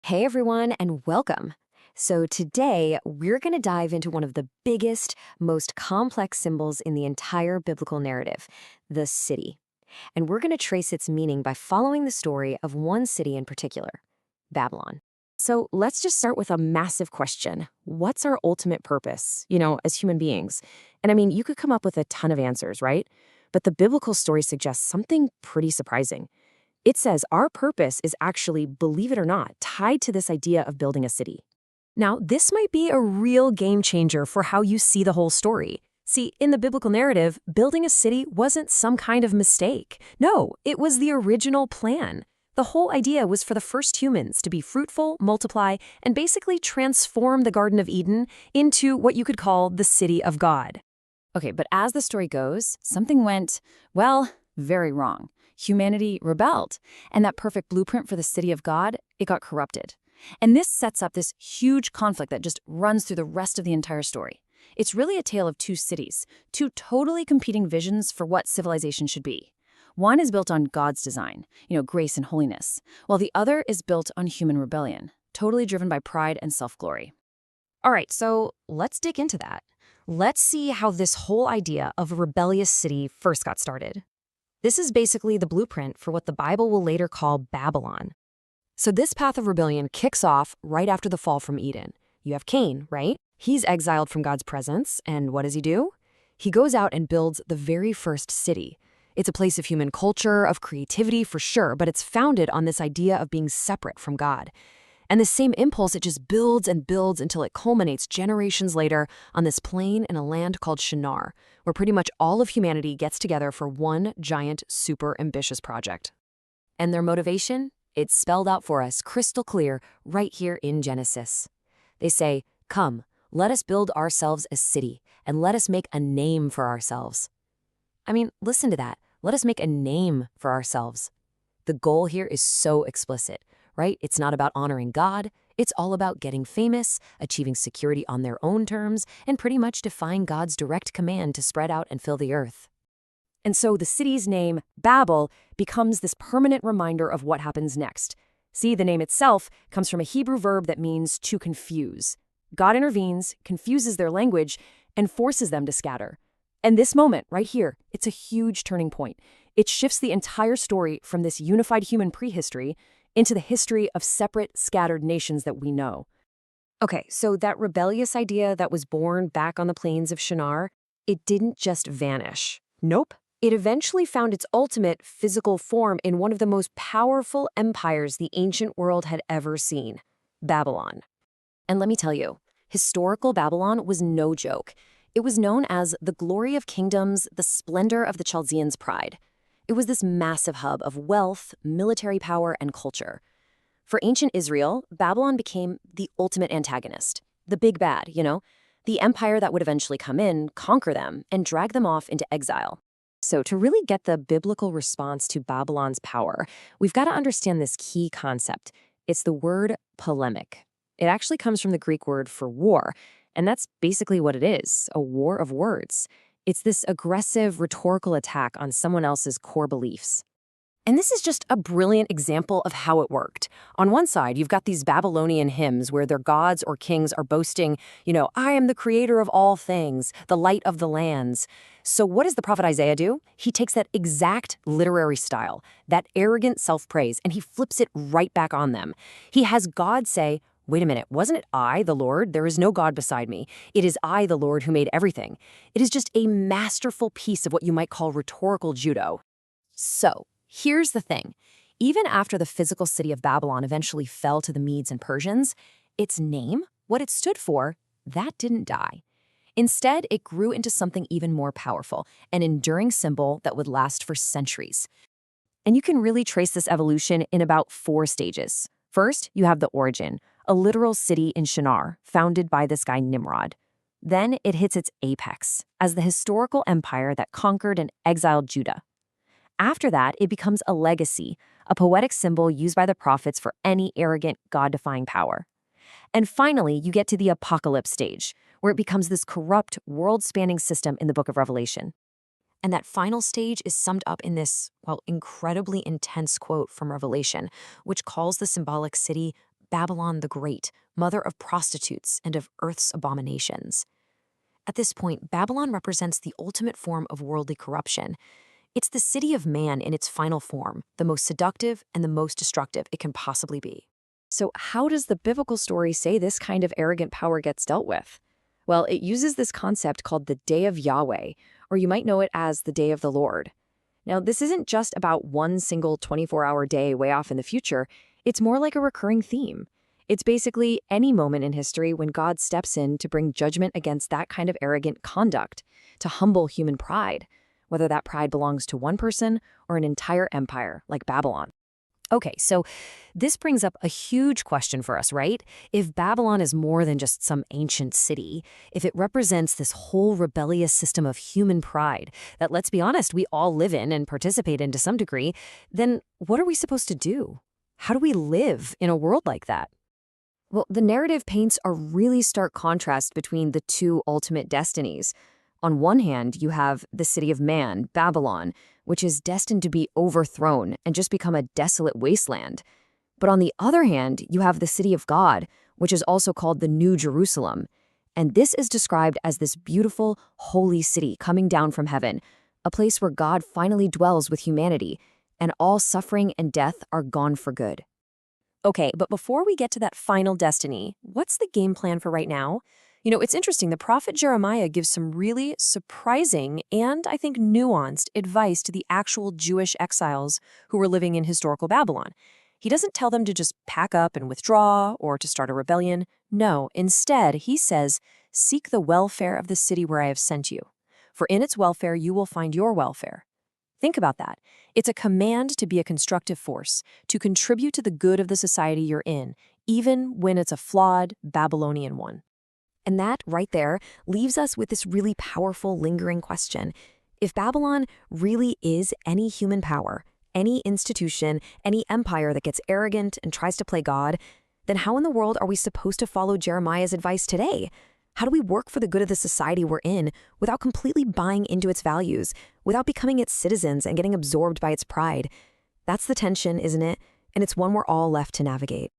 Hey everyone, and welcome. So, today we're going to dive into one of the biggest, most complex symbols in the entire biblical narrative, the city. And we're going to trace its meaning by following the story of one city in particular, Babylon. So, let's just start with a massive question. What's our ultimate purpose, as human beings? And I mean, you could come up with a ton of answers, right? But the biblical story suggests something pretty surprising. It says our purpose is actually, believe it or not, tied to this idea of building a city. Now, this might be a real game changer for how you see the whole story. See, in the biblical narrative, building a city wasn't some kind of mistake. No, it was the original plan. The whole idea was for the first humans to be fruitful, multiply, and basically transform the Garden of Eden into what you could call the city of God. Okay, but as the story goes, something went, well, very wrong. Humanity rebelled, and that perfect blueprint for the city of God, it got corrupted. And this sets up this huge conflict that just runs through the rest of the entire story. It's really a tale of two cities, two totally competing visions for what civilization should be. One is built on God's design, grace and holiness, while the other is built on human rebellion, totally driven by pride and self-glory. All right, so let's dig into that. Let's see how this whole idea of a rebellious city first got started. This is basically the blueprint for what the Bible will later call Babylon. So this path of rebellion kicks off right after the fall from Eden. You have Cain, right? He's exiled from God's presence, and what does he do? He goes out and builds the very first city. It's a place of human culture, of creativity for sure, but it's founded on this idea of being separate from God. And the same impulse, it just builds and builds until it culminates generations later on this plain in a land called Shinar, where pretty much all of humanity gets together for one giant, super ambitious project. And their motivation? It's spelled out for us crystal clear right here in Genesis. They say, "Come, let us build ourselves a city, and let us make a name for ourselves." I mean, listen to that. Let us make a name for ourselves. The goal here is so explicit, right? It's not about honoring God. It's all about getting famous, achieving security on their own terms, and pretty much defying God's direct command to spread out and fill the earth. And so the city's name, Babel, becomes this permanent reminder of what happens next. See, the name itself comes from a Hebrew verb that means to confuse. God intervenes, confuses their language, and forces them to scatter. And this moment, right here, it's a huge turning point. It shifts the entire story from this unified human prehistory into the history of separate, scattered nations that we know. Okay, so that rebellious idea that was born back on the plains of Shinar, it didn't just vanish. Nope. It eventually found its ultimate physical form in one of the most powerful empires the ancient world had ever seen, Babylon. And let me tell you, historical Babylon was no joke. It was known as the glory of kingdoms, the splendor of the Chaldeans' pride. It was this massive hub of wealth, military power, and culture. For ancient Israel, Babylon became the ultimate antagonist, the big bad, the empire that would eventually come in, conquer them, and drag them off into exile. So to really get the biblical response to Babylon's power, we've got to understand this key concept. It's the word polemic. It actually comes from the Greek word for war, and that's basically what it is, a war of words. It's this aggressive, rhetorical attack on someone else's core beliefs. And this is just a brilliant example of how it worked. On one side, you've got these Babylonian hymns where their gods or kings are boasting, I am the creator of all things, the light of the lands. So what does the prophet Isaiah do? He takes that exact literary style, that arrogant self-praise, and he flips it right back on them. He has God say, "Wait a minute, wasn't it I, the Lord? There is no God beside me. It is I, the Lord, who made everything." It is just a masterful piece of what you might call rhetorical judo. So, here's the thing. Even after the physical city of Babylon eventually fell to the Medes and Persians, its name, what it stood for, that didn't die. Instead, it grew into something even more powerful, an enduring symbol that would last for centuries. And you can really trace this evolution in about 4 stages. First, you have the origin, a literal city in Shinar, founded by this guy Nimrod. Then it hits its apex, as the historical empire that conquered and exiled Judah. After that, it becomes a legacy, a poetic symbol used by the prophets for any arrogant, God-defying power. And finally, you get to the apocalypse stage, where it becomes this corrupt, world-spanning system in the book of Revelation. And that final stage is summed up in this, incredibly intense quote from Revelation, which calls the symbolic city Babylon the Great, mother of prostitutes and of earth's abominations. At this point, Babylon represents the ultimate form of worldly corruption. It's the city of man in its final form, the most seductive and the most destructive it can possibly be. So how does the biblical story say this kind of arrogant power gets dealt with? Well, it uses this concept called the Day of Yahweh, or you might know it as the Day of the Lord. Now, this isn't just about one single 24-hour day way off in the future. It's more like a recurring theme. It's basically any moment in history when God steps in to bring judgment against that kind of arrogant conduct, to humble human pride, whether that pride belongs to one person or an entire empire like Babylon. Okay, so this brings up a huge question for us, right? If Babylon is more than just some ancient city, if it represents this whole rebellious system of human pride that, let's be honest, we all live in and participate in to some degree, then what are we supposed to do? How do we live in a world like that? Well, the narrative paints a really stark contrast between the two ultimate destinies. On one hand, you have the city of man, Babylon, which is destined to be overthrown and just become a desolate wasteland. But on the other hand, you have the city of God, which is also called the New Jerusalem. And this is described as this beautiful, holy city coming down from heaven, a place where God finally dwells with humanity, and all suffering and death are gone for good. Okay, but before we get to that final destiny, what's the game plan for right now? It's interesting. The prophet Jeremiah gives some really surprising and, I think, nuanced advice to the actual Jewish exiles who were living in historical Babylon. He doesn't tell them to just pack up and withdraw or to start a rebellion. No, instead, he says, "Seek the welfare of the city where I have sent you, for in its welfare you will find your welfare." Think about that. It's a command to be a constructive force, to contribute to the good of the society you're in, even when it's a flawed Babylonian one. And that, right there, leaves us with this really powerful, lingering question. If Babylon really is any human power, any institution, any empire that gets arrogant and tries to play God, then how in the world are we supposed to follow Jeremiah's advice today? How do we work for the good of the society we're in without completely buying into its values, without becoming its citizens and getting absorbed by its pride? That's the tension, isn't it? And it's one we're all left to navigate.